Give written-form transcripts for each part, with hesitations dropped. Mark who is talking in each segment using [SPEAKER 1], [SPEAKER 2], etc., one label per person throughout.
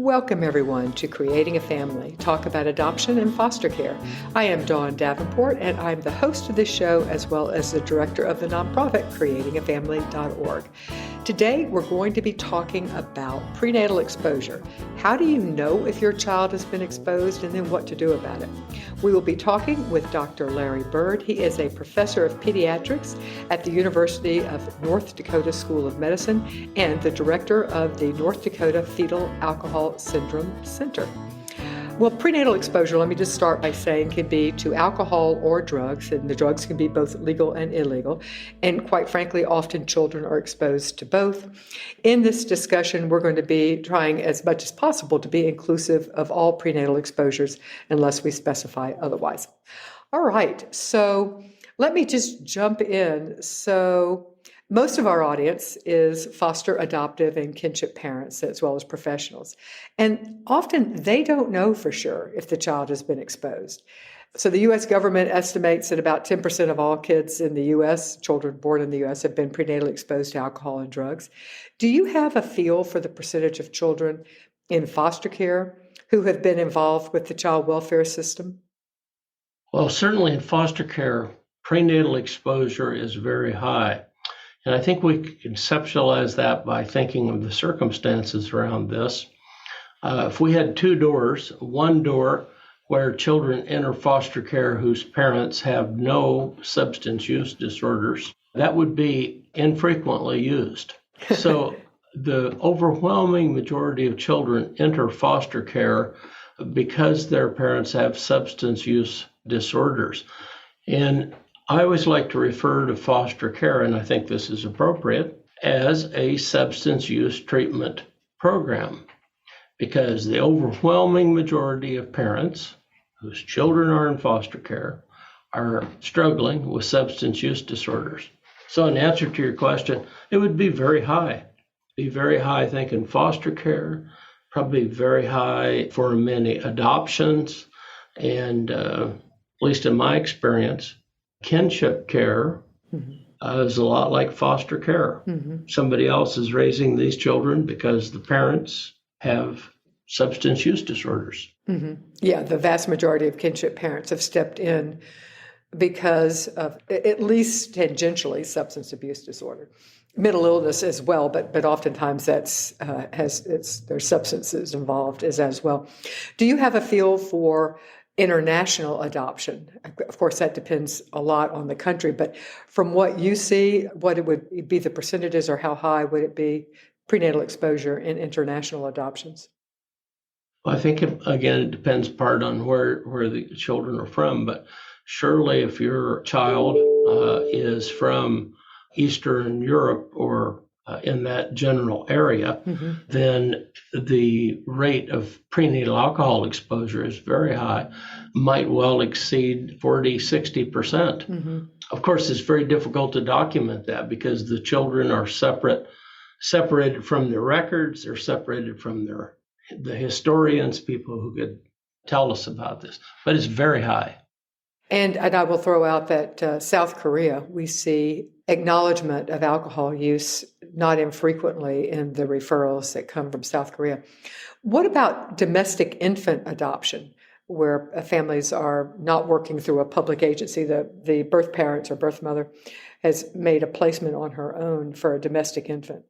[SPEAKER 1] Welcome, everyone, to Creating a Family, talk about adoption and foster care. I am Dawn Davenport, and I'm the host of this show, as well as the director of the nonprofit creatingafamily.org. Today, we're going to be talking about prenatal exposure. How do you know if your child has been exposed, and then what to do about it? We will be talking with Dr. Larry Burd. He is a professor of pediatrics at the University of North Dakota School of Medicine and the director of the North Dakota Fetal Alcohol Syndrome Center. Well, prenatal exposure, let me just start by saying, can be to alcohol or drugs, and the drugs can be both legal and illegal. And quite frankly, often children are exposed to both. In this discussion, we're going to be trying as much as possible to be inclusive of all prenatal exposures unless we specify otherwise. All right, so let me just jump in. So most of our audience is foster, adoptive, and kinship parents, as well as professionals. And often they don't know for sure if the child has been exposed. So the U.S. government estimates that about 10% of all kids in the U.S., children born in the U.S., have been prenatally exposed to alcohol and drugs. Do you have a feel for the percentage of children in foster care who have been involved with the child welfare system?
[SPEAKER 2] Well, certainly in foster care, prenatal exposure is very high. And I think we can conceptualize that by thinking of the circumstances around this. If we had two doors, one door where children enter foster care whose parents have no substance use disorders, that would be infrequently used. So the overwhelming majority of children enter foster care because their parents have substance use disorders. And I always like to refer to foster care, and I think this is appropriate, as a substance use treatment program, because the overwhelming majority of parents whose children are in foster care are struggling with substance use disorders. So in answer to your question, it would be very high. Be very high, I think, in foster care, probably very high for many adoptions, and at least in my experience, kinship care is a lot like foster care. Somebody else is raising these children because the parents have substance use disorders.
[SPEAKER 1] Yeah, the vast majority of kinship parents have stepped in because of, at least tangentially, substance abuse disorder. Mental illness as well, but oftentimes there's substances involved as well. Do you have a feel for international adoption? Of course, that depends a lot on the country, but from what you see, what it would be the percentages, or how high would it be prenatal exposure in international adoptions?
[SPEAKER 2] Well, I think, it depends part on where the children are from, but surely if your child is from Eastern Europe or in that general area, then the rate of prenatal alcohol exposure is very high, might well exceed 40-60%. Of course, it's very difficult to document that because the children are separated from their records, they're separated from the historians, people who could tell us about this, but it's very high.
[SPEAKER 1] And I will throw out that South Korea, we see acknowledgement of alcohol use not infrequently in the referrals that come from South Korea. What about domestic infant adoption, where families are not working through a public agency? The birth parents or birth mother has made a placement on her own for a domestic infant.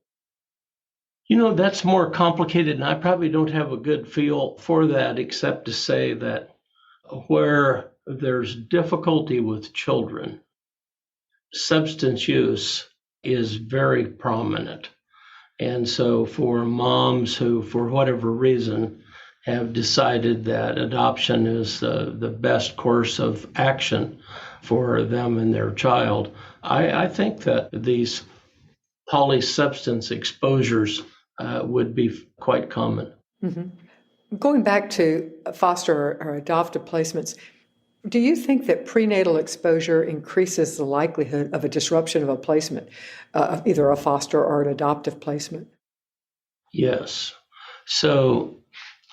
[SPEAKER 2] You know, that's more complicated, and I probably don't have a good feel for that, except to say that where there's difficulty with children, substance use is very prominent. And so for moms who, for whatever reason, have decided that adoption is the best course of action for them and their child, I think that these polysubstance exposures would be quite common.
[SPEAKER 1] Going back to foster or adoptive placements, do you think that prenatal exposure increases the likelihood of a disruption of a placement, either a foster or an adoptive placement?
[SPEAKER 2] Yes. So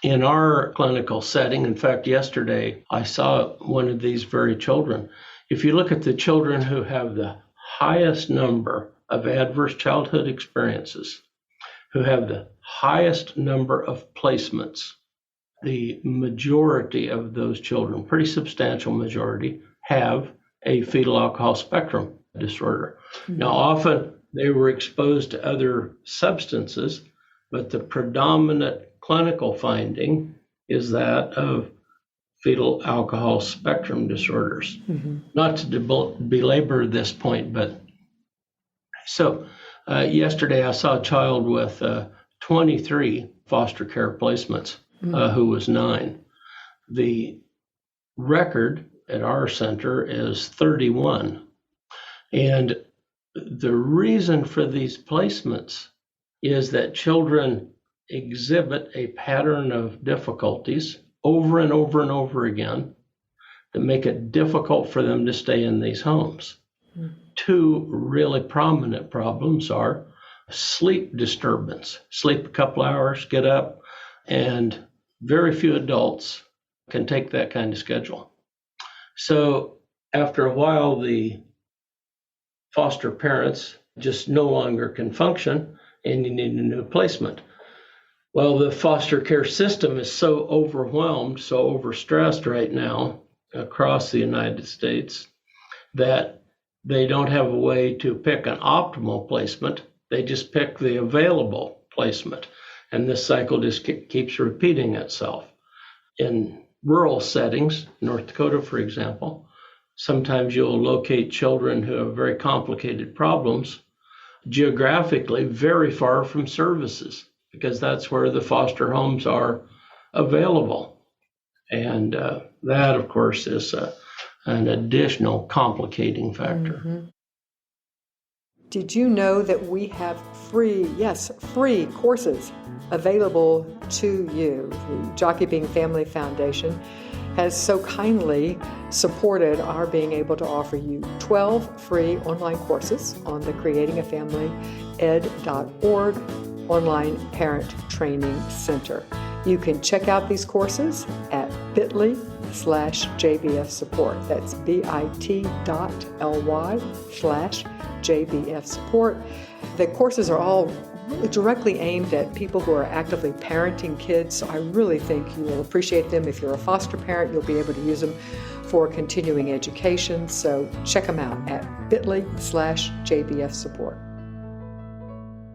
[SPEAKER 2] in our clinical setting, in fact, yesterday, I saw one of these very children. If you look at the children who have the highest number of adverse childhood experiences, who have the highest number of placements. The majority of those children, pretty substantial majority, have a fetal alcohol spectrum disorder. Now, often they were exposed to other substances, but the predominant clinical finding is that of fetal alcohol spectrum disorders. Not to belabor this point, but so yesterday I saw a child with 23 foster care placements who was 9. The record at our center is 31. And the reason for these placements is that children exhibit a pattern of difficulties over and over and over again that make it difficult for them to stay in these homes. 2 really prominent problems are sleep disturbance, sleep a couple hours, get up, and very few adults can take that kind of schedule. So after a while, the foster parents just no longer can function, and you need a new placement. Well, the foster care system is so overwhelmed, so overstressed right now across the United States that they don't have a way to pick an optimal placement. They just pick the available placement. And this cycle just keeps repeating itself. In rural settings, North Dakota, for example, sometimes you'll locate children who have very complicated problems geographically very far from services, because that's where the foster homes are available. And that, of course, is an additional complicating factor.
[SPEAKER 1] Did you know that we have free courses available to you? The Jockey Being Family Foundation has so kindly supported our being able to offer you 12 free online courses on the Creating a Family ed.org online parent training center. You can check out these courses at bit.ly/JBF support. That's bit.ly/JBF support. The courses are all directly aimed at people who are actively parenting kids, so I really think you will appreciate them. If you're a foster parent, you'll be able to use them for continuing education, so check them out at bit.ly/JBF support.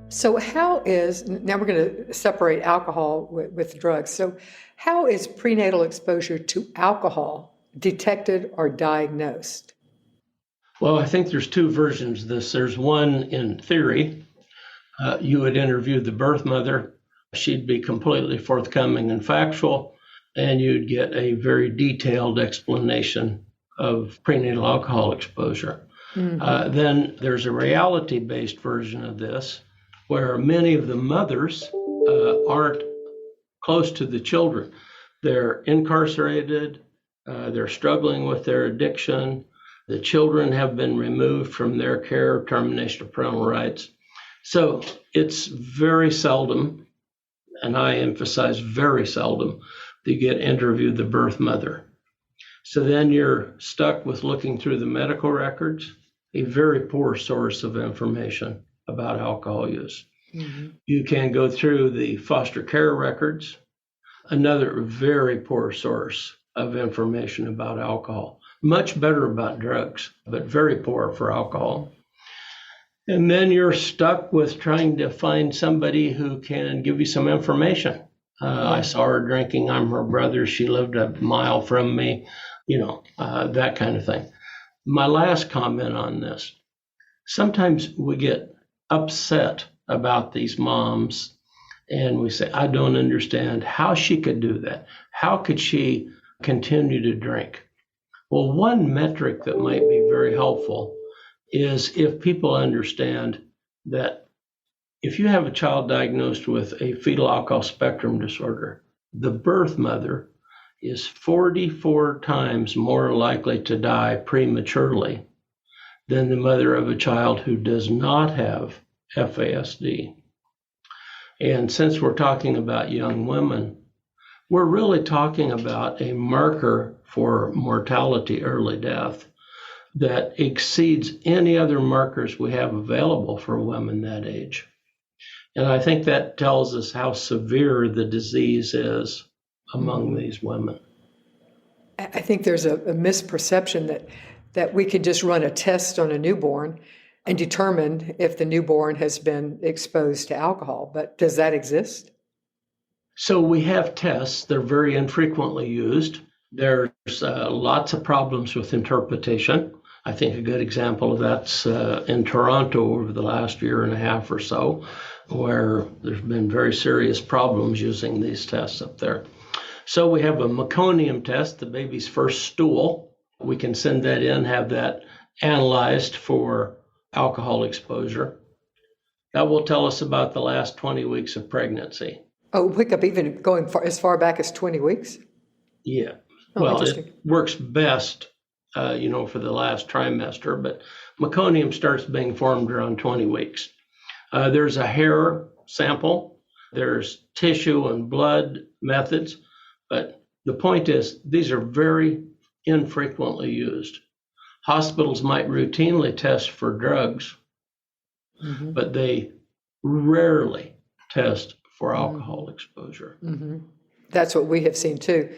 [SPEAKER 1] So now we're going to separate alcohol with drugs. So how is prenatal exposure to alcohol detected or diagnosed?
[SPEAKER 2] Well, I think there's 2 versions of this. There's one in theory. You would interview the birth mother. She'd be completely forthcoming and factual, and you'd get a very detailed explanation of prenatal alcohol exposure. Then there's a reality-based version of this, where many of the mothers aren't close to the children. They're incarcerated, they're struggling with their addiction, the children have been removed from their care, termination of parental rights. So it's very seldom, and I emphasize very seldom, that you get interviewed the birth mother. So then you're stuck with looking through the medical records, a very poor source of information about alcohol use. You can go through the foster care records, another very poor source of information about alcohol. Much better about drugs, but very poor for alcohol. And then you're stuck with trying to find somebody who can give you some information. I saw her drinking, I'm her brother, she lived a mile from me, that kind of thing. My last comment on this, sometimes we get upset about these moms and we say, I don't understand how she could do that. How could she continue to drink? Well, one metric that might be very helpful is if people understand that if you have a child diagnosed with a fetal alcohol spectrum disorder, the birth mother is 44 times more likely to die prematurely than the mother of a child who does not have FASD. And since we're talking about young women, we're really talking about a marker for mortality, early death, that exceeds any other markers we have available for women that age. And I think that tells us how severe the disease is among these women.
[SPEAKER 1] I think there's a misperception that we can just run a test on a newborn and determine if the newborn has been exposed to alcohol. But does that exist?
[SPEAKER 2] So we have tests. They're very infrequently used. There's lots of problems with interpretation. I think a good example of that's in Toronto over the last year and a half or so, where there's been very serious problems using these tests up there. So we have a meconium test, the baby's first stool. We can send that in, have that analyzed for alcohol exposure. That will tell us about the last 20 weeks of pregnancy.
[SPEAKER 1] Oh, pick up even going as far back as 20 weeks?
[SPEAKER 2] Yeah.
[SPEAKER 1] Oh,
[SPEAKER 2] well, it works best, for the last trimester, but meconium starts being formed around 20 weeks. There's a hair sample. There's tissue and blood methods. But the point is, these are very infrequently used. Hospitals might routinely test for drugs, but they rarely test for alcohol exposure.
[SPEAKER 1] That's what we have seen too.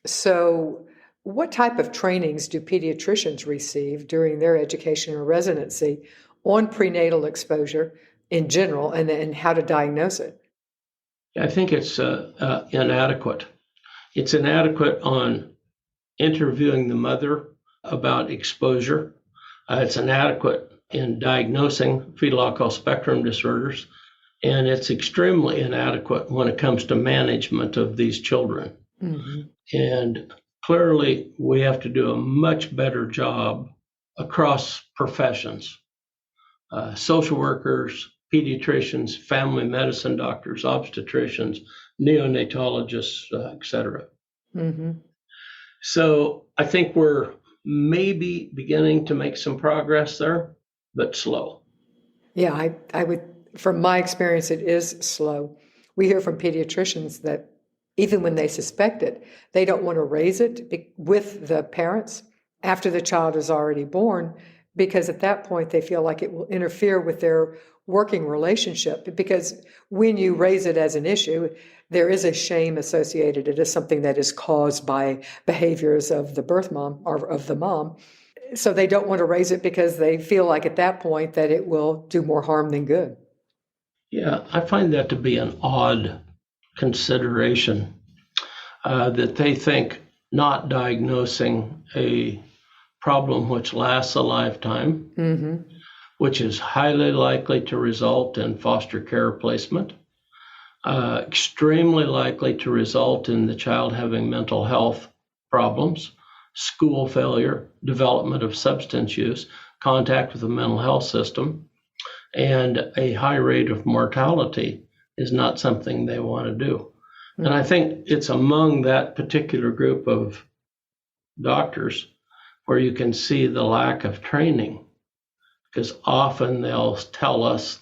[SPEAKER 1] So what type of trainings do pediatricians receive during their education or residency on prenatal exposure in general and how to diagnose it?
[SPEAKER 2] I think it's inadequate. It's inadequate on interviewing the mother about exposure. It's inadequate in diagnosing fetal alcohol spectrum disorders, and it's extremely inadequate when it comes to management of these children. And clearly, we have to do a much better job across professions. Social workers, pediatricians, family medicine doctors, obstetricians, neonatologists, etc. So I think we're maybe beginning to make some progress there, but slow.
[SPEAKER 1] Yeah, I would, from my experience, it is slow. We hear from pediatricians that even when they suspect it, they don't want to raise it with the parents after the child is already born, because at that point they feel like it will interfere with their working relationship. Because when you raise it as an issue, there is a shame associated. It is something that is caused by behaviors of the birth mom or of the mom. So they don't want to raise it because they feel like at that point that it will do more harm than good.
[SPEAKER 2] Yeah, I find that to be an odd consideration, that they think not diagnosing a problem which lasts a lifetime, which is highly likely to result in foster care placement, extremely likely to result in the child having mental health problems, school failure, development of substance use, contact with the mental health system, and a high rate of mortality is not something they want to do. And I think it's among that particular group of doctors where you can see the lack of training, because often they'll tell us,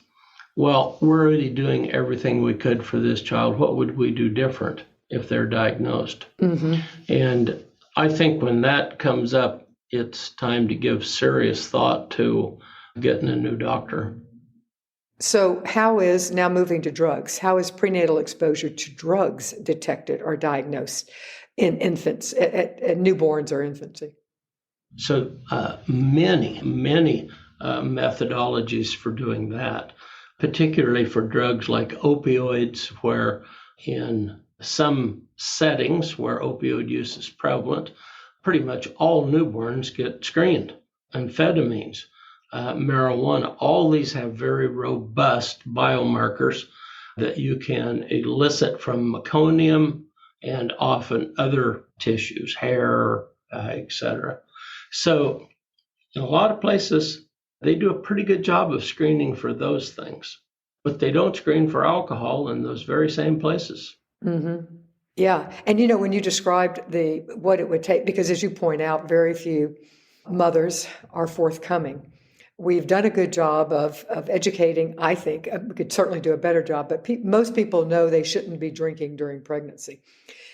[SPEAKER 2] well, we're already doing everything we could for this child. What would we do different if they're diagnosed? And I think when that comes up, it's time to give serious thought to getting a new doctor.
[SPEAKER 1] So how is, now moving to drugs, how is prenatal exposure to drugs detected or diagnosed in infants, at newborns or infancy?
[SPEAKER 2] So many methodologies for doing that, particularly for drugs like opioids, where in some settings where opioid use is prevalent, pretty much all newborns get screened. Amphetamines, marijuana, all these have very robust biomarkers that you can elicit from meconium and often other tissues, hair, etc. So in a lot of places, they do a pretty good job of screening for those things, but they don't screen for alcohol in those very same places.
[SPEAKER 1] Yeah. And when you described what it would take, because as you point out, very few mothers are forthcoming. We've done a good job of educating, I think. We could certainly do a better job, but most people know they shouldn't be drinking during pregnancy.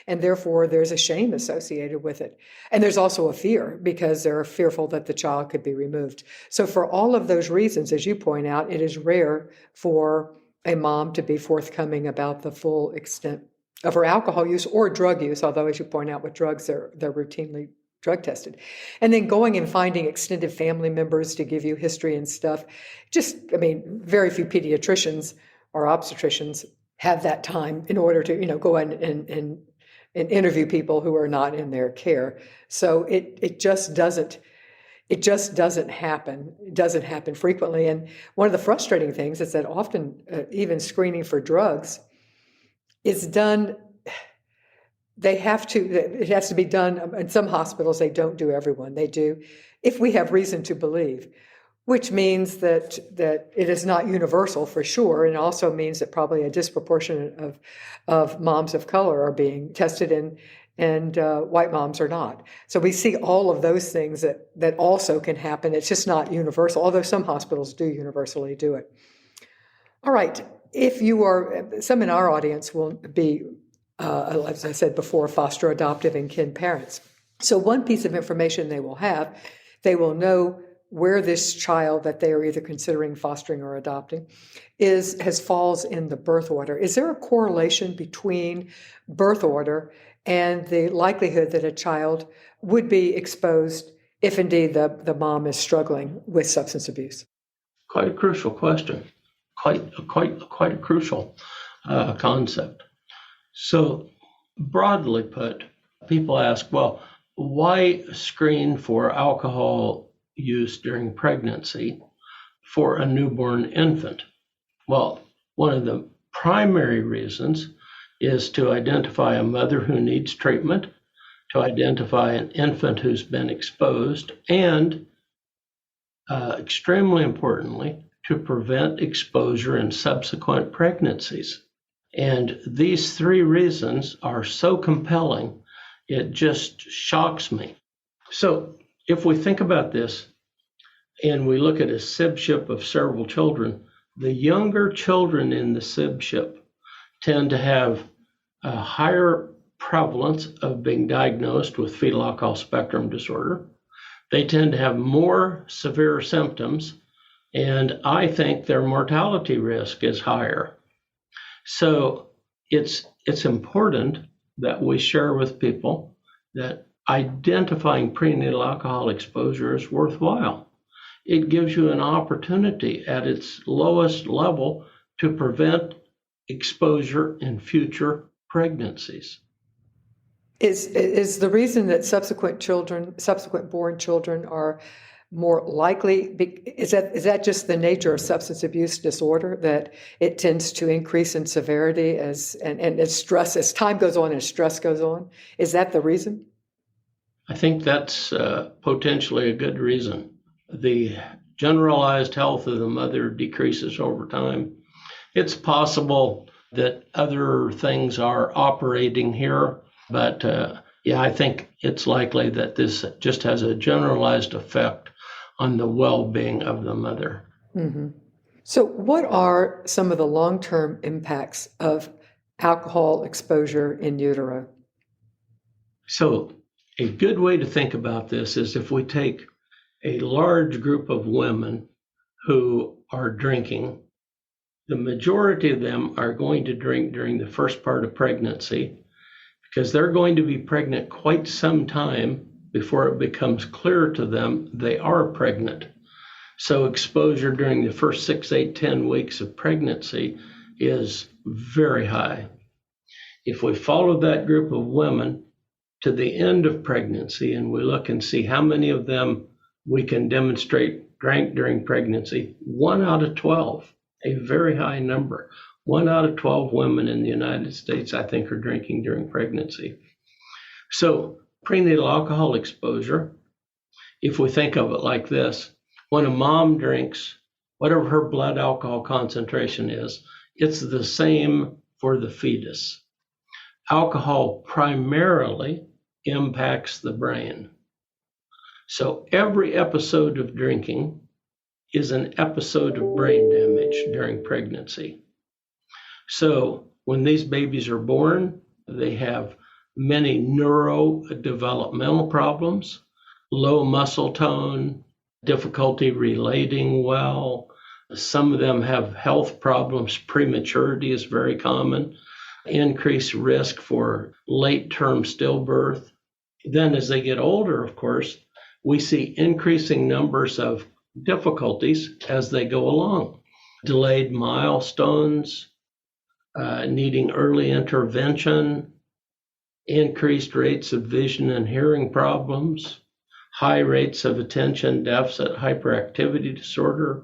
[SPEAKER 1] And therefore, there's a shame associated with it. And there's also a fear because they're fearful that the child could be removed. So for all of those reasons, as you point out, it is rare for a mom to be forthcoming about the full extent of her alcohol use or drug use, although, as you point out, with drugs, they're routinely drug tested. And then going and finding extended family members to give you history and stuff. Very few pediatricians or obstetricians have that time in order to, go and interview people who are not in their care. So it just doesn't happen. It doesn't happen frequently. And one of the frustrating things is that often even screening for drugs is done. It has to be done. In some hospitals, they don't do everyone. They do if we have reason to believe, which means that it is not universal for sure. And also means that probably a disproportionate of moms of color are being tested and white moms are not. So we see all of those things that also can happen. It's just not universal, although some hospitals do universally do it. All right. If you are, some in our audience will be, as I said before, foster, adoptive, and kin parents. So one piece of information they will know where this child that they are either considering fostering or adopting falls in the birth order. Is there a correlation between birth order and the likelihood that a child would be exposed if indeed the mom is struggling with substance abuse?
[SPEAKER 2] Quite a crucial question. Quite a crucial concept. So broadly put, people ask, well, why screen for alcohol use during pregnancy for a newborn infant? Well, one of the primary reasons is to identify a mother who needs treatment, to identify an infant who's been exposed, and extremely importantly, to prevent exposure in subsequent pregnancies. And these three reasons are so compelling, it just shocks me. So if we think about this and we look at a sibship of several children, the younger children in the sibship tend to have a higher prevalence of being diagnosed with fetal alcohol spectrum disorder. They tend to have more severe symptoms, and I think their mortality risk is higher. So it's important that we share with people that identifying prenatal alcohol exposure is worthwhile. It gives you an opportunity at its lowest level to prevent exposure in future pregnancies.
[SPEAKER 1] Is the reason that subsequent born children are more likely, is that just the nature of substance abuse disorder, that it tends to increase in severity as stress, as time goes on and stress goes on? Is that the reason?
[SPEAKER 2] I think that's potentially a good reason. The generalized health of the mother decreases over time. It's possible that other things are operating here, but I think it's likely that this just has a generalized effect on the well-being of the mother.
[SPEAKER 1] Mm-hmm. So what are some of the long-term impacts of alcohol exposure in utero?
[SPEAKER 2] So a good way to think about this is if we take a large group of women who are drinking, the majority of them are going to drink during the first part of pregnancy because they're going to be pregnant quite some time before it becomes clear to them they are pregnant. So exposure during the first 6, 8, 10 weeks of pregnancy is very high. If we follow that group of women to the end of pregnancy and we look and see how many of them we can demonstrate drank during pregnancy, 1 out of 12, a very high number. 1 out of 12 women in the United States, I think, are drinking during pregnancy. So prenatal alcohol exposure, if we think of it like this, when a mom drinks, whatever her blood alcohol concentration is, it's the same for the fetus. Alcohol primarily impacts the brain. So every episode of drinking is an episode of brain damage during pregnancy. So when these babies are born, they have many neurodevelopmental problems, low muscle tone, difficulty relating well, Some of them have health problems. Prematurity is very common. Increased risk for late-term stillbirth. Then as they get older, of course, we see increasing numbers of difficulties as they go along. Delayed milestones, needing early intervention, increased rates of vision and hearing problems, high rates of attention deficit hyperactivity disorder.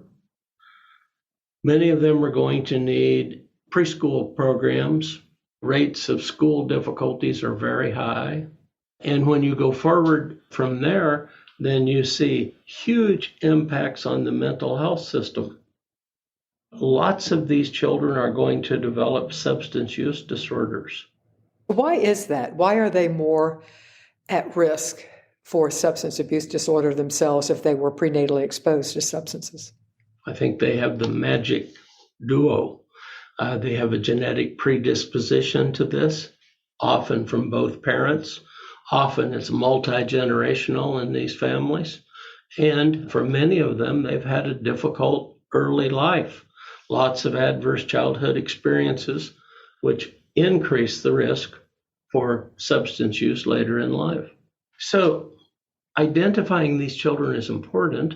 [SPEAKER 2] Many of them are going to need preschool programs. Rates of school difficulties are very high. And when you go forward from there, then you see huge impacts on the mental health system. Lots of these children are going to develop substance use disorders.
[SPEAKER 1] Why is that? Why are they more at risk for substance abuse disorder themselves if they were prenatally exposed to substances?
[SPEAKER 2] I think they have the magic duo. They have a genetic predisposition to this, often from both parents. Often it's multi-generational in these families. And for many of them, they've had a difficult early life. Lots of adverse childhood experiences, which increase the risk for substance use later in life. So identifying these children is important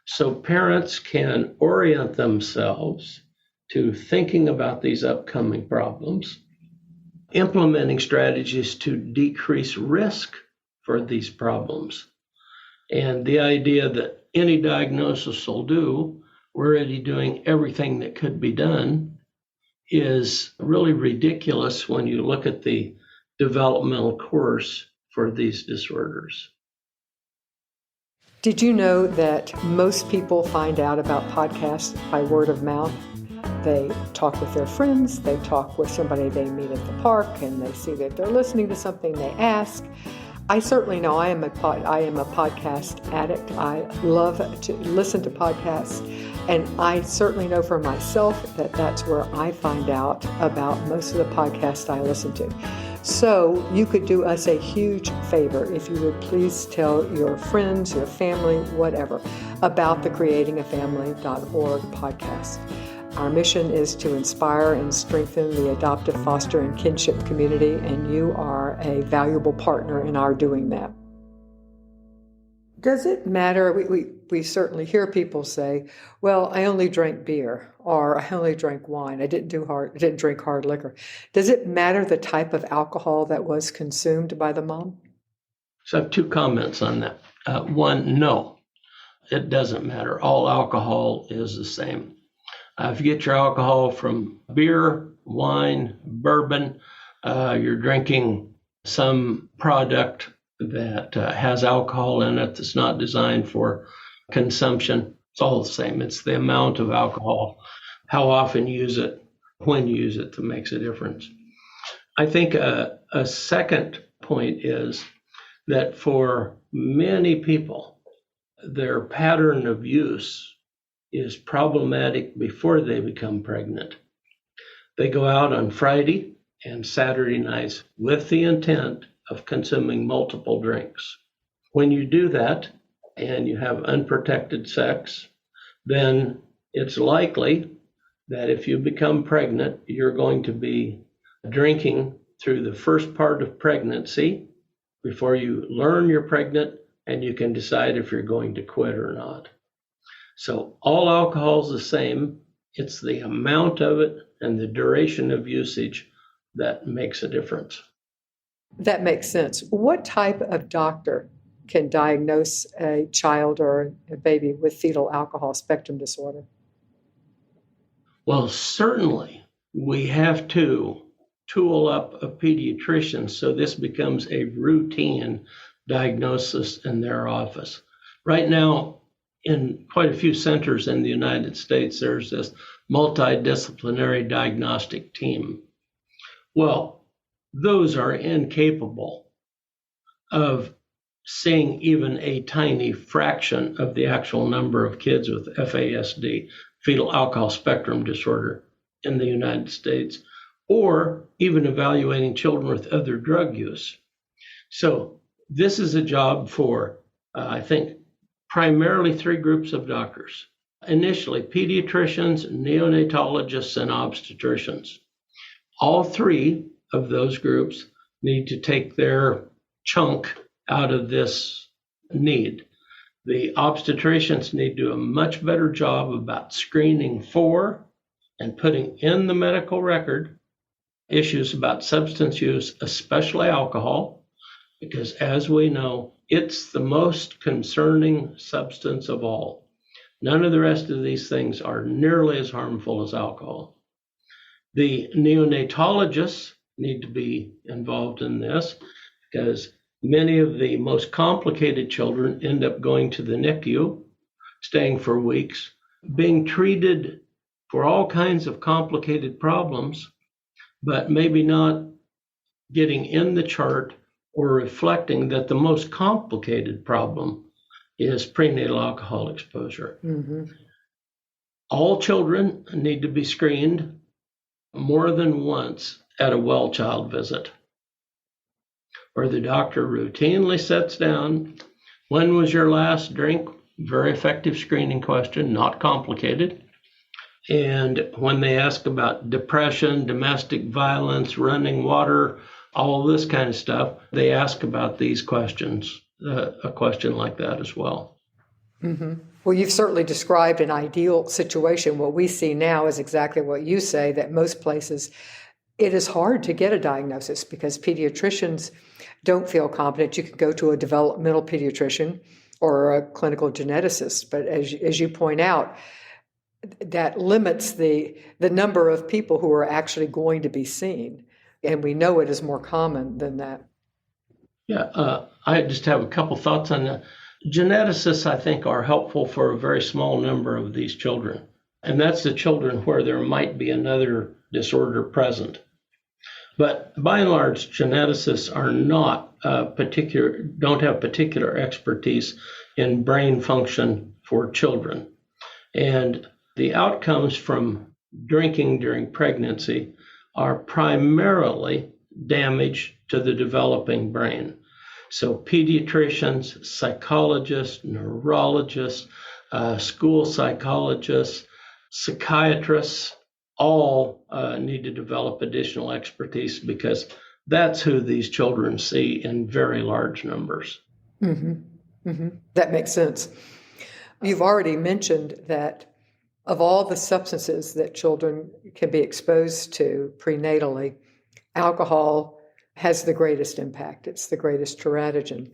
[SPEAKER 2] so parents can orient themselves to thinking about these upcoming problems, implementing strategies to decrease risk for these problems. And the idea that any diagnosis will do, we're already doing everything that could be done, is really ridiculous when you look at the developmental course for these disorders.
[SPEAKER 1] Did you know that most people find out about podcasts by word of mouth? They talk with their friends, they talk with somebody they meet at the park, and they see that they're listening to something, they ask. I certainly know I am a podcast addict. I love to listen to podcasts, and I certainly know for myself that that's where I find out about most of the podcasts I listen to. So you could do us a huge favor if you would please tell your friends, your family, whatever, about the creatingafamily.org podcast. Our mission is to inspire and strengthen the adoptive, foster, and kinship community, and you are a valuable partner in our doing that. Does it matter? We certainly hear people say, well, I only drank beer, or I only drank wine. I didn't drink hard liquor. Does it matter the type of alcohol that was consumed by the mom?
[SPEAKER 2] So I have two comments on that. One, no, it doesn't matter. All alcohol is the same. If you get your alcohol from beer, wine, bourbon, you're drinking some product that has alcohol in it that's not designed for consumption. It's all the same. It's the amount of alcohol, how often you use it, when you use it that makes a difference. I think a second point is that for many people, their pattern of use is problematic before they become pregnant. They go out on Friday and Saturday nights with the intent of consuming multiple drinks. When you do that and you have unprotected sex, then it's likely that if you become pregnant, you're going to be drinking through the first part of pregnancy before you learn you're pregnant and you can decide if you're going to quit or not. So all alcohol is the same. It's the amount of it and the duration of usage that makes a difference.
[SPEAKER 1] That makes sense. What type of doctor can diagnose a child or a baby with fetal alcohol spectrum disorder?
[SPEAKER 2] Well, certainly we have to tool up a pediatrician so this becomes a routine diagnosis in their office. Right now, in quite a few centers in the United States, there's this multidisciplinary diagnostic team. Well, those are incapable of seeing even a tiny fraction of the actual number of kids with FASD, fetal alcohol spectrum disorder, in the United States, or even evaluating children with other drug use. So this is a job for, I think, primarily three groups of doctors. initially pediatricians, neonatologists, and obstetricians. All three of those groups need to take their chunk out of this need. The obstetricians need to do a much better job about screening for and putting in the medical record issues about substance use, especially alcohol, because as we know, it's the most concerning substance of all. None of the rest of these things are nearly as harmful as alcohol. The neonatologists need to be involved in this because many of the most complicated children end up going to the NICU, staying for weeks, being treated for all kinds of complicated problems, but maybe not getting in the chart or reflecting that the most complicated problem is prenatal alcohol exposure. Mm-hmm. All children need to be screened more than once at a well child visit, where the doctor routinely sits down. When was your last drink? Very effective screening question, not complicated. And when they ask about depression, domestic violence, running water, all this kind of stuff, they ask about these questions, a question like that as well.
[SPEAKER 1] Mm-hmm. Well, you've certainly described an ideal situation. What we see now is exactly what you say, that most places it is hard to get a diagnosis because pediatricians don't feel competent. You can go to a developmental pediatrician or a clinical geneticist, but as you point out, that limits the number of people who are actually going to be seen. And we know it is more common than that.
[SPEAKER 2] Yeah, I just have a couple thoughts on that. Geneticists, I think, are helpful for a very small number of these children. And that's the children where there might be another disorder present. But by and large, geneticists are not don't have particular expertise in brain function for children. And the outcomes from drinking during pregnancy are primarily damage to the developing brain. So pediatricians, psychologists, neurologists, school psychologists, psychiatrists, all need to develop additional expertise because that's who these children see in very large numbers.
[SPEAKER 1] Mm-hmm. Mm-hmm. That makes sense. You've already mentioned that of all the substances that children can be exposed to prenatally, alcohol has the greatest impact. It's the greatest teratogen.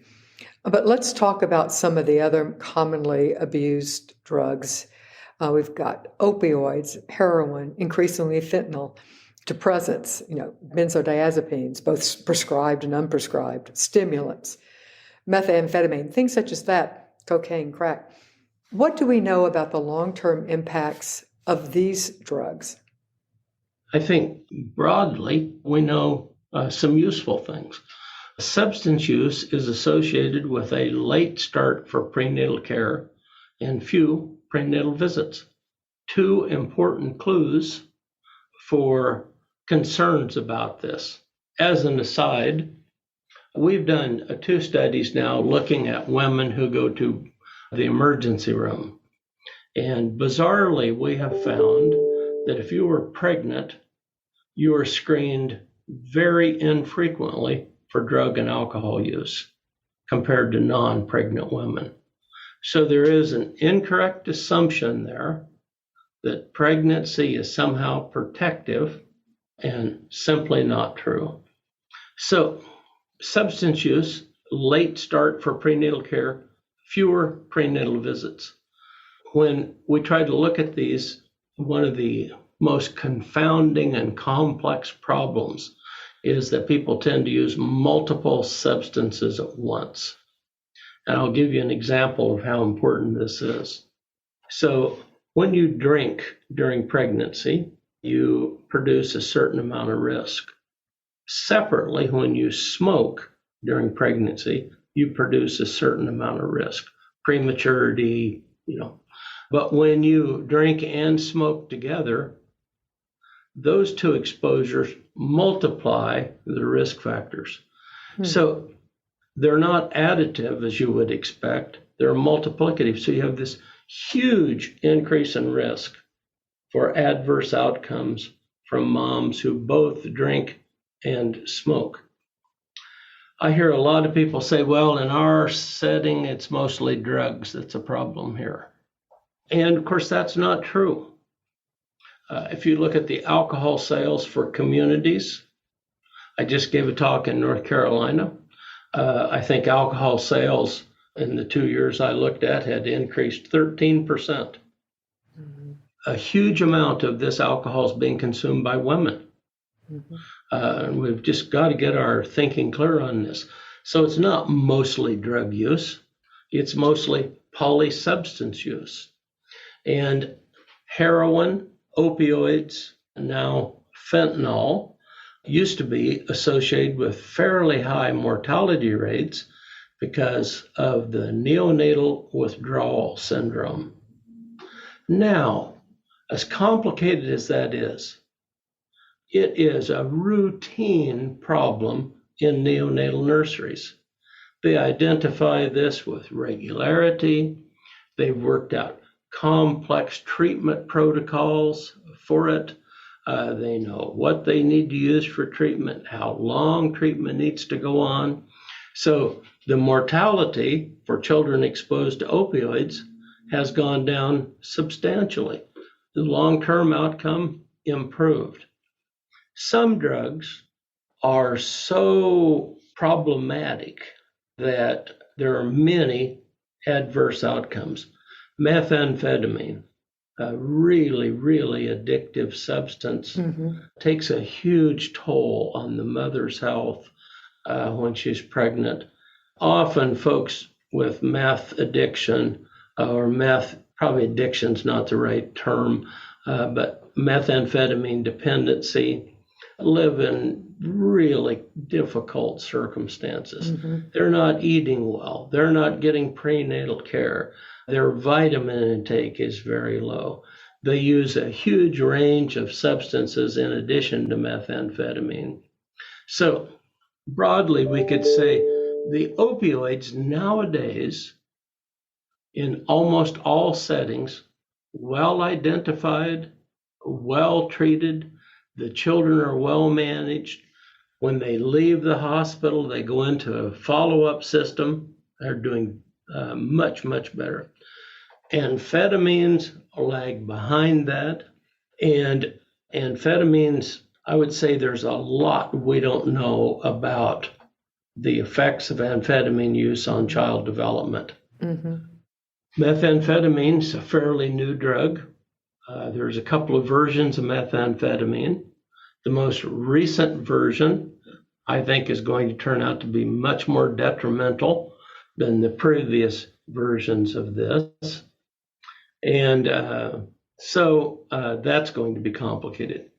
[SPEAKER 1] But let's talk about some of the other commonly abused drugs. We've got opioids, heroin, increasingly fentanyl, depressants, benzodiazepines, both prescribed and unprescribed, stimulants, methamphetamine, things such as that, cocaine, crack. What do we know about the long-term impacts of these drugs?
[SPEAKER 2] I think broadly, we know some useful things. Substance use is associated with a late start for prenatal care and few prenatal visits. Two important clues for concerns about this. As an aside, we've done 2 studies now looking at women who go to the emergency room. And bizarrely, we have found that if you were pregnant, you are screened very infrequently for drug and alcohol use compared to non-pregnant women. So there is an incorrect assumption there that pregnancy is somehow protective, and simply not true. So substance use, late start for prenatal care, fewer prenatal visits. When we try to look at these, one of the most confounding and complex problems is that people tend to use multiple substances at once. And I'll give you an example of how important this is. So when you drink during pregnancy, you produce a certain amount of risk. Separately, when you smoke during pregnancy, you produce a certain amount of risk, prematurity, But when you drink and smoke together, those 2 exposures multiply the risk factors. So they're not additive as you would expect. They're multiplicative. So you have this huge increase in risk for adverse outcomes from moms who both drink and smoke. I hear a lot of people say, well, in our setting, it's mostly drugs that's a problem here. And of course, that's not true. If you look at the alcohol sales for communities, I just gave a talk in North Carolina. I think alcohol sales in the 2 years I looked at had increased 13%. Mm-hmm. A huge amount of this alcohol is being consumed by women. Mm-hmm. We've just got to get our thinking clear on this. So it's not mostly drug use, it's mostly polysubstance use. And heroin, opioids, now fentanyl used to be associated with fairly high mortality rates because of the neonatal withdrawal syndrome. Now, as complicated as that is, it is a routine problem in neonatal nurseries. They identify this with regularity. They've worked out complex treatment protocols for it. They know what they need to use for treatment, how long treatment needs to go on. So the mortality for children exposed to opioids has gone down substantially. The long-term outcome improved. Some drugs are so problematic that there are many adverse outcomes. Methamphetamine, a really, really addictive substance, takes a huge toll on the mother's health when she's pregnant. Often folks with meth addiction, or meth, probably addiction's not the right term, but methamphetamine dependency, live in really difficult circumstances. They're not eating well. They're not getting prenatal care. Their vitamin intake is very low. They use a huge range of substances in addition to methamphetamine. So broadly, we could say the opioids nowadays, in almost all settings, well identified, well treated. The children are well managed. When they leave the hospital, they go into a follow-up system. They're doing much, much better. Amphetamines lag behind that. And amphetamines, I would say there's a lot we don't know about the effects of amphetamine use on child development. Methamphetamine is a fairly new drug. There's a couple of versions of methamphetamine. The most recent version, I think, is going to turn out to be much more detrimental than the previous versions of this. And so that's going to be complicated.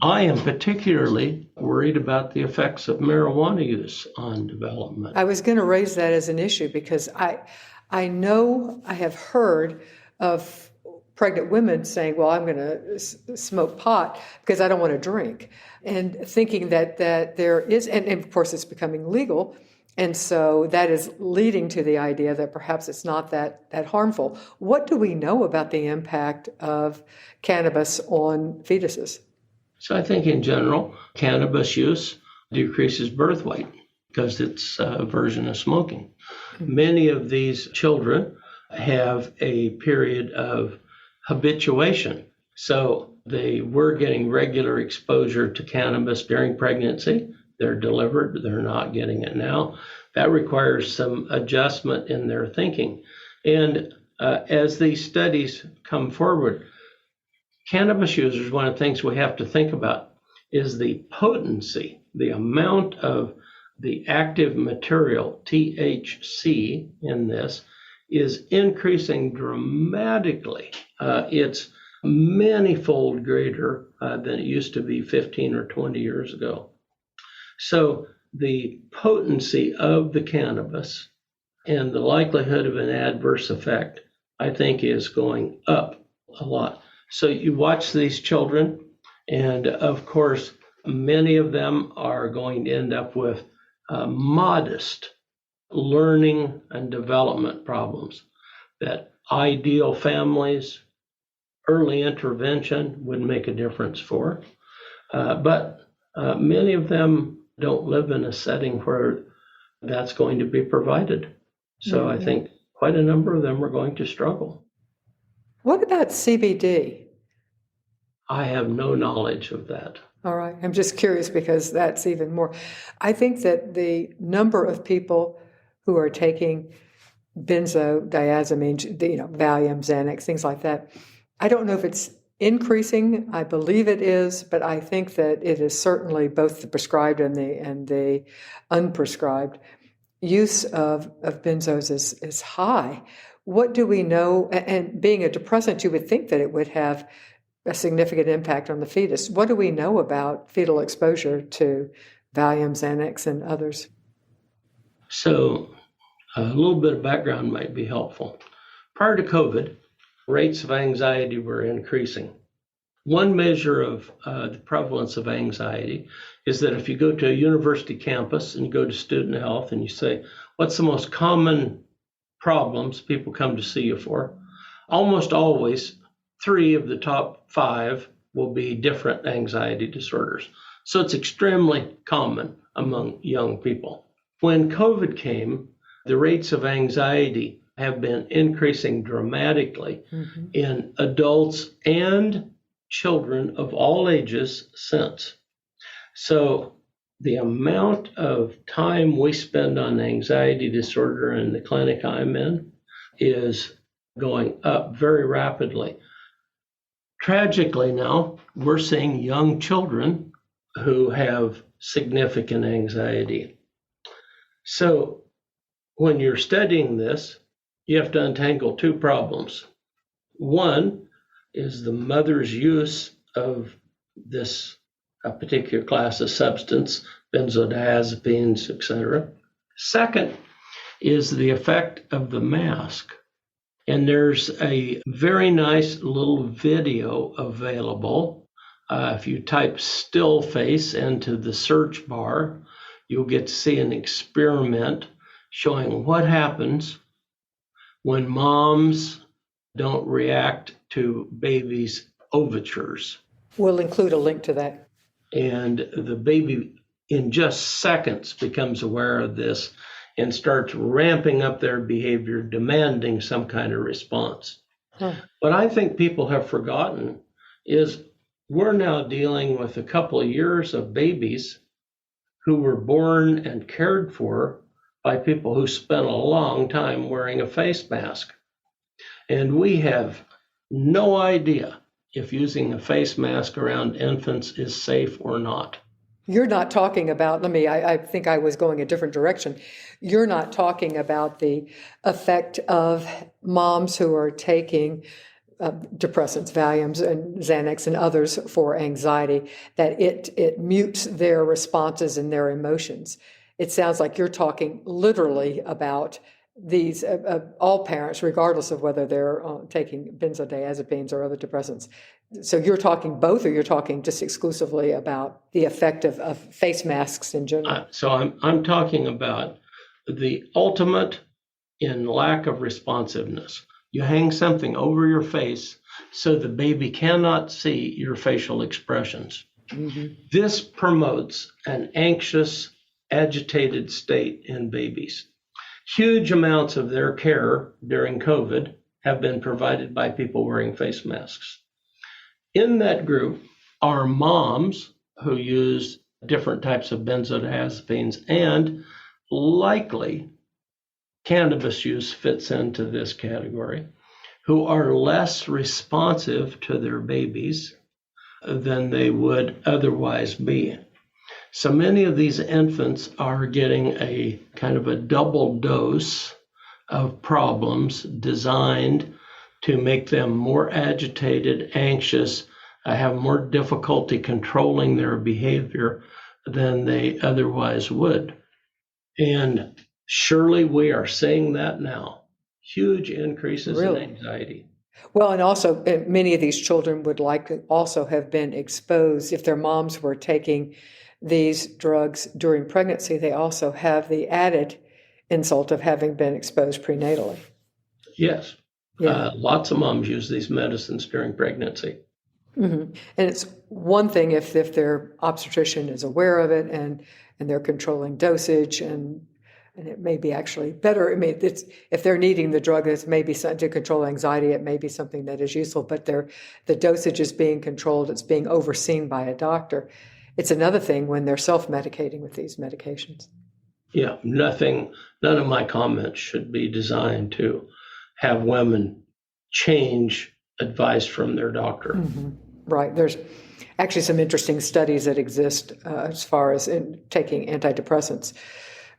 [SPEAKER 2] I am particularly worried about the effects of marijuana use on development.
[SPEAKER 1] I was going to raise that as an issue because I know I have heard of pregnant women saying, well, I'm going to smoke pot because I don't want to drink, and thinking that there is, and of course it's becoming legal, and so that is leading to the idea that perhaps it's not that harmful. What do we know about the impact of cannabis on fetuses?
[SPEAKER 2] So I think in general, cannabis use decreases birth weight because it's a version of smoking. Many of these children have a period of habituation. So they were getting regular exposure to cannabis during pregnancy. They're delivered, they're not getting it now. That requires some adjustment in their thinking. And as these studies come forward, cannabis users, one of the things we have to think about is the potency, the amount of the active material, THC, in this is increasing dramatically. It's many-fold greater than it used to be 15 or 20 years ago. So the potency of the cannabis and the likelihood of an adverse effect, I think, is going up a lot. So you watch these children, and of course, many of them are going to end up with modest learning and development problems that ideal families, early intervention would make a difference for. But many of them don't live in a setting where that's going to be provided. So I think quite a number of them are going to struggle.
[SPEAKER 1] What about CBD?
[SPEAKER 2] I have no knowledge of that.
[SPEAKER 1] All right. I'm just curious because that's even more. I think that the number of people who are taking benzodiazepines, Valium, Xanax, things like that, I don't know if it's increasing. I believe it is, but I think that it is certainly both the prescribed and the unprescribed use of benzos is high. What do we know? And being a depressant, you would think that it would have a significant impact on the fetus. What do we know about fetal exposure to Valium, Xanax, and others?
[SPEAKER 2] So a little bit of background might be helpful. Prior to COVID, rates of anxiety were increasing. One measure of the prevalence of anxiety is that if you go to a university campus and you go to student health and you say, what's the most common problems people come to see you for? Almost always, 3 of the top 5 will be different anxiety disorders. So it's extremely common among young people. When COVID came, the rates of anxiety have been increasing dramatically in adults and children of all ages since. So the amount of time we spend on anxiety disorder in the clinic I'm in is going up very rapidly. Tragically now, we're seeing young children who have significant anxiety. So when you're studying this, you have to untangle 2 problems. One is the mother's use of this particular class of substance, benzodiazepines, etc. Second is the effect of the mask. And there's a very nice little video available. If you type still face into the search bar, you'll get to see an experiment showing what happens when moms don't react to babies' overtures.
[SPEAKER 1] We'll include a link to that.
[SPEAKER 2] And the baby in just seconds becomes aware of this and starts ramping up their behavior, demanding some kind of response. What I think people have forgotten is we're now dealing with a couple of years of babies who were born and cared for by people who spent a long time wearing a face mask. And we have no idea if using a face mask around infants is safe or not.
[SPEAKER 1] You're not talking about, I think I was going a different direction. You're not talking about the effect of moms who are taking depressants, Valiums and Xanax and others for anxiety, that it mutes their responses and their emotions. It sounds like you're talking literally about these, all parents, regardless of whether they're taking benzodiazepines or other depressants. So you're talking both, or you're talking just exclusively about the effect of face masks in general?
[SPEAKER 2] So I'm talking about the ultimate in lack of responsiveness. You hang something over your face so the baby cannot see your facial expressions. This promotes an anxious, agitated state in babies. Huge amounts of their care during COVID have been provided by people wearing face masks. In that group are moms who use different types of benzodiazepines, and likely cannabis use fits into this category, who are less responsive to their babies than they would otherwise be. So many of these infants are getting a kind of a double dose of problems designed to make them more agitated, anxious, have more difficulty controlling their behavior than they otherwise would. And surely we are seeing that now. Huge increases in anxiety.
[SPEAKER 1] Well, and also many of these children would likely also have been exposed. If their moms were taking these drugs during pregnancy, they also have the added insult of having been exposed prenatally.
[SPEAKER 2] Yes.
[SPEAKER 1] Yeah.
[SPEAKER 2] Lots of moms use these medicines during pregnancy.
[SPEAKER 1] And it's one thing if their obstetrician is aware of it and they're controlling dosage and it may be actually better. I mean, if they're needing the drug, it's maybe something to control anxiety. It may be something that is useful, but the dosage is being controlled. It's being overseen by a doctor. It's another thing when they're self-medicating with these medications.
[SPEAKER 2] Yeah, none of my comments should be designed to have women change advice from their doctor.
[SPEAKER 1] Mm-hmm. Right. There's actually some interesting studies that exist as far as in taking antidepressants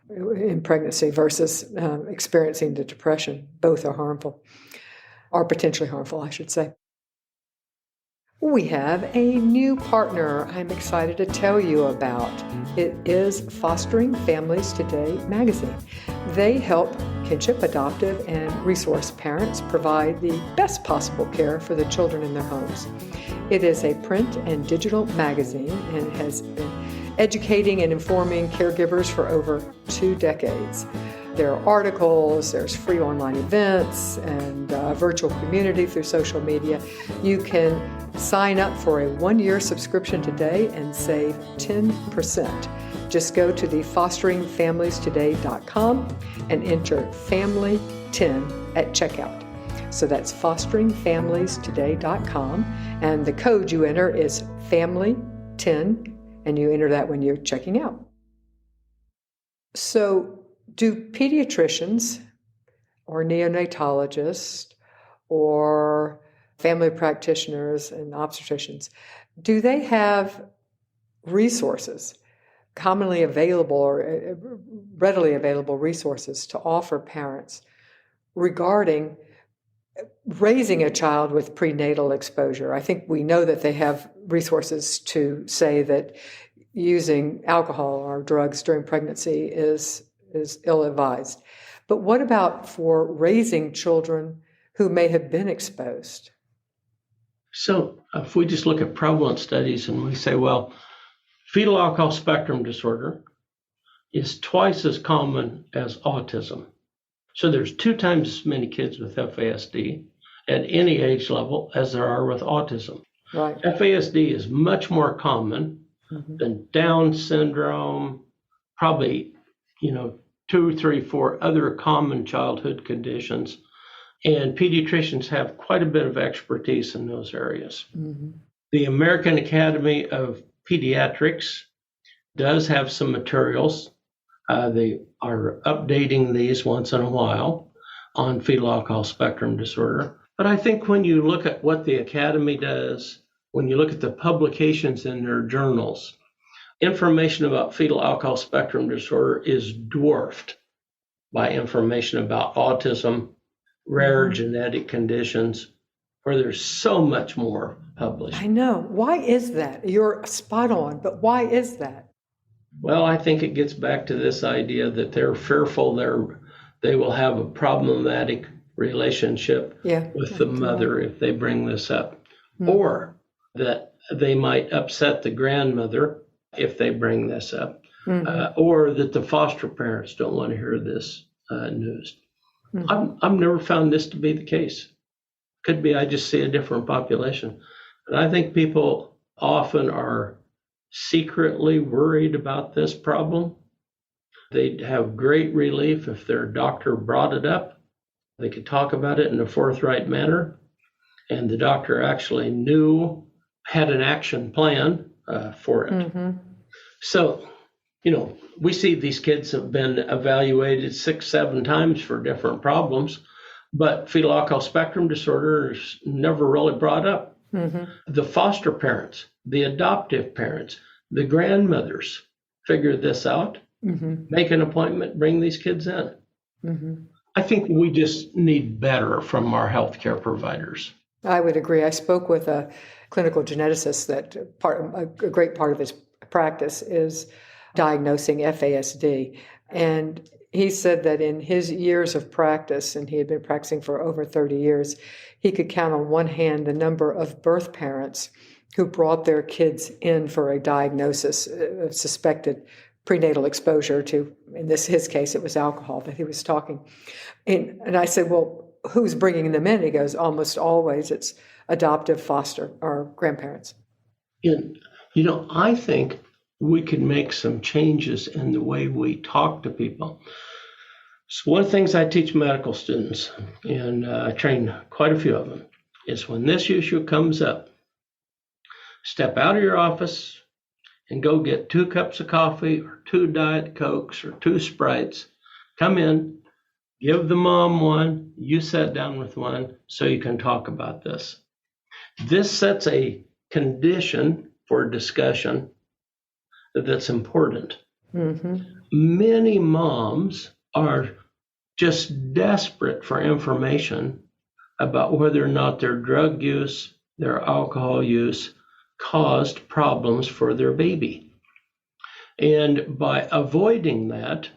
[SPEAKER 1] in pregnancy versus experiencing the depression. Both are harmful, or potentially harmful, I should say. We have a new partner I'm excited to tell you about. It is Fostering Families Today magazine. They help kinship, adoptive, and resource parents provide the best possible care for the children in their homes. It is a print and digital magazine and has been educating and informing caregivers for over 2 decades. There are articles, there's free online events, and a virtual community through social media. You can sign up for a 1-year subscription today and save 10%. Just go to the fosteringfamiliestoday.com and enter family10 at checkout. So that's fosteringfamiliestoday.com, and the code you enter is family10, and you enter that when you're checking out. So, do pediatricians or neonatologists or family practitioners and obstetricians, do they have resources, commonly available or readily available resources to offer parents regarding raising a child with prenatal exposure? I think we know that they have resources to say that using alcohol or drugs during pregnancy is ill-advised. But what about for raising children who may have been exposed?
[SPEAKER 2] So if we just look at prevalent studies and we say, well, fetal alcohol spectrum disorder is twice as common as autism. So there's 2 times as many kids with FASD at any age level as there are with autism.
[SPEAKER 1] Right.
[SPEAKER 2] FASD is much more common than Down syndrome, probably 2, 3, 4 other common childhood conditions. And pediatricians have quite a bit of expertise in those areas. The American Academy of Pediatrics does have some materials. They are updating these once in a while on fetal alcohol spectrum disorder. But I think when you look at what the Academy does, when you look at the publications in their journals, information about fetal alcohol spectrum disorder is dwarfed by information about autism, rare genetic conditions, where there's so much more published.
[SPEAKER 1] I know. Why is that? You're spot on, but why is that?
[SPEAKER 2] Well, I think it gets back to this idea that they're fearful they will have a problematic relationship with the mother if they bring this up, or that they might upset the grandmother if they bring this up, or that the foster parents don't want to hear this news. I've never found this to be the case. Could be I just see a different population. And I think people often are secretly worried about this problem. They'd have great relief if their doctor brought it up. They could talk about it in a forthright manner, and the doctor actually had an action plan for it. So, we see these kids have been evaluated 6, 7 times for different problems, but fetal alcohol spectrum disorder is never really brought up. The foster parents, the adoptive parents, the grandmothers figure this out, make an appointment, bring these kids in. I think we just need better from our healthcare providers.
[SPEAKER 1] I would agree. I spoke with a clinical geneticist that a great part of his practice is diagnosing FASD. And he said that in his years of practice, and he had been practicing for over 30 years, he could count on one hand the number of birth parents who brought their kids in for a diagnosis of suspected prenatal exposure to, in his case, it was alcohol that he was talking. And I said, well, who's bringing them in? He goes, almost always it's adoptive, foster, or grandparents.
[SPEAKER 2] And, I think we could make some changes in the way we talk to people. So one of the things I teach medical students, and I train quite a few of them, is when this issue comes up, step out of your office and go get 2 cups of coffee or 2 Diet Cokes or 2 Sprites. Come in, give the mom one, you sit down with one so you can talk about this. This sets a condition for discussion that's important.
[SPEAKER 1] Mm-hmm.
[SPEAKER 2] Many moms are just desperate for information about whether or not their drug use, their alcohol use caused problems for their baby. And by avoiding that,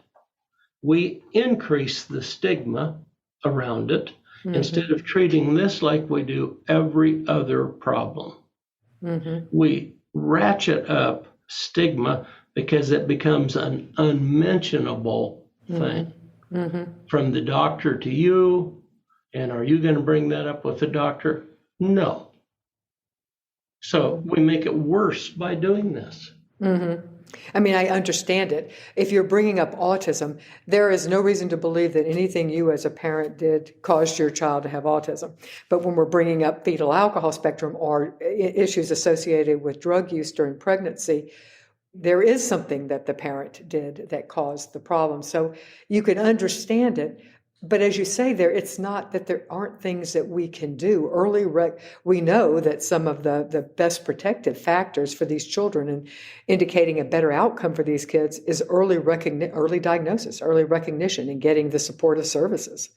[SPEAKER 2] we increase the stigma around it instead of treating this like we do every other problem. We ratchet up stigma because it becomes an unmentionable thing. From the doctor to you, and are you going to bring that up with the doctor? No. So we make it worse by doing this.
[SPEAKER 1] I mean, I understand it. If you're bringing up autism, there is no reason to believe that anything you as a parent did caused your child to have autism. But when we're bringing up fetal alcohol spectrum or issues associated with drug use during pregnancy, there is something that the parent did that caused the problem. So you can understand it. But as you say there, it's not that there aren't things that we can do. We know that some of the best protective factors for these children and indicating a better outcome for these kids is early diagnosis, early recognition, and getting the supportive services.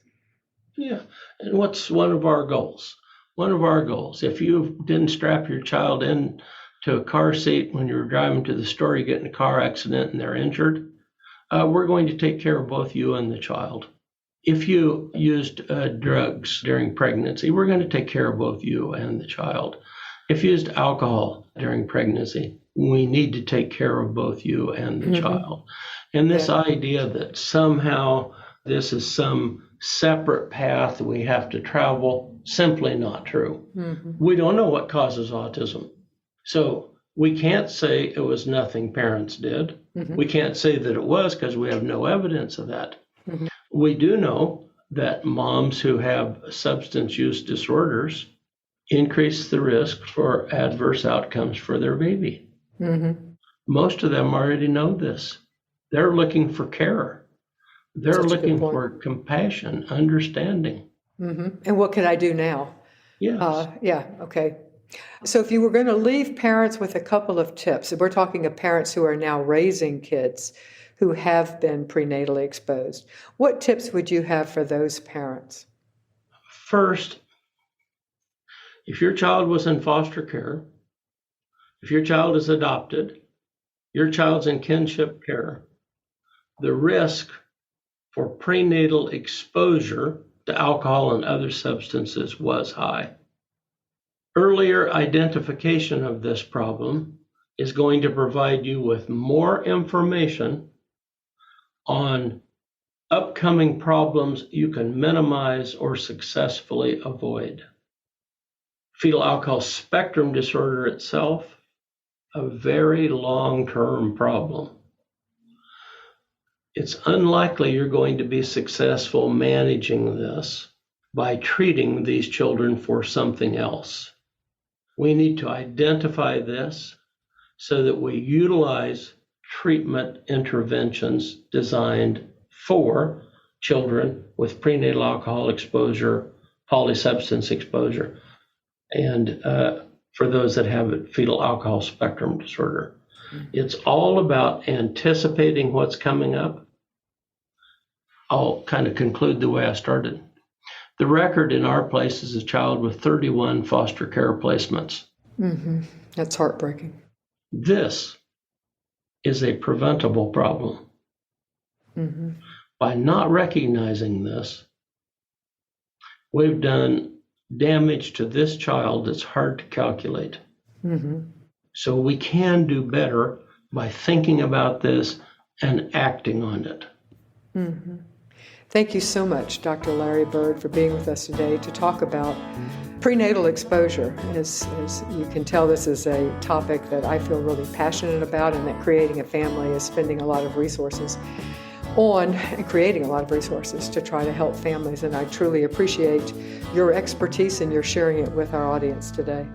[SPEAKER 2] Yeah. And what's one of our goals? One of our goals, if you didn't strap your child in to a car seat when you were driving to the store, you get in a car accident and they're injured, we're going to take care of both you and the child. If you used drugs during pregnancy, we're going to take care of both you and the child. If you used alcohol during pregnancy, we need to take care of both you and the child. And this idea that somehow this is some separate path we have to travel, simply not true. We don't know what causes autism. So we can't say it was nothing parents did. We can't say that it was because we have no evidence of that. We do know that moms who have substance use disorders increase the risk for adverse outcomes for their baby. Most of them already know this. They're looking for care. They're looking for compassion, understanding.
[SPEAKER 1] And what can I do now?
[SPEAKER 2] Yes.
[SPEAKER 1] Okay. So if you were going to leave parents with a couple of tips, we're talking of parents who are now raising kids who have been prenatally exposed, what tips would you have for those parents?
[SPEAKER 2] First, if your child was in foster care, if your child is adopted, your child's in kinship care, the risk for prenatal exposure to alcohol and other substances was high. Earlier identification of this problem is going to provide you with more information on upcoming problems you can minimize or successfully avoid. Fetal alcohol spectrum disorder itself, a very long-term problem. It's unlikely you're going to be successful managing this by treating these children for something else. We need to identify this so that we utilize treatment interventions designed for children with prenatal alcohol exposure, polysubstance exposure, and for those that have fetal alcohol spectrum disorder. It's all about anticipating what's coming up. I'll kind of conclude the way I started. The record in our place is a child with 31 foster care placements.
[SPEAKER 1] That's heartbreaking.
[SPEAKER 2] This is a preventable problem. By not recognizing this, we've done damage to this child that's hard to calculate. So we can do better by thinking about this and acting on it.
[SPEAKER 1] Thank you so much, Dr. Larry Burd, for being with us today to talk about prenatal exposure. As you can tell, this is a topic that I feel really passionate about, and that creating a family is spending a lot of resources on and creating a lot of resources to try to help families. And I truly appreciate your expertise and your sharing it with our audience today.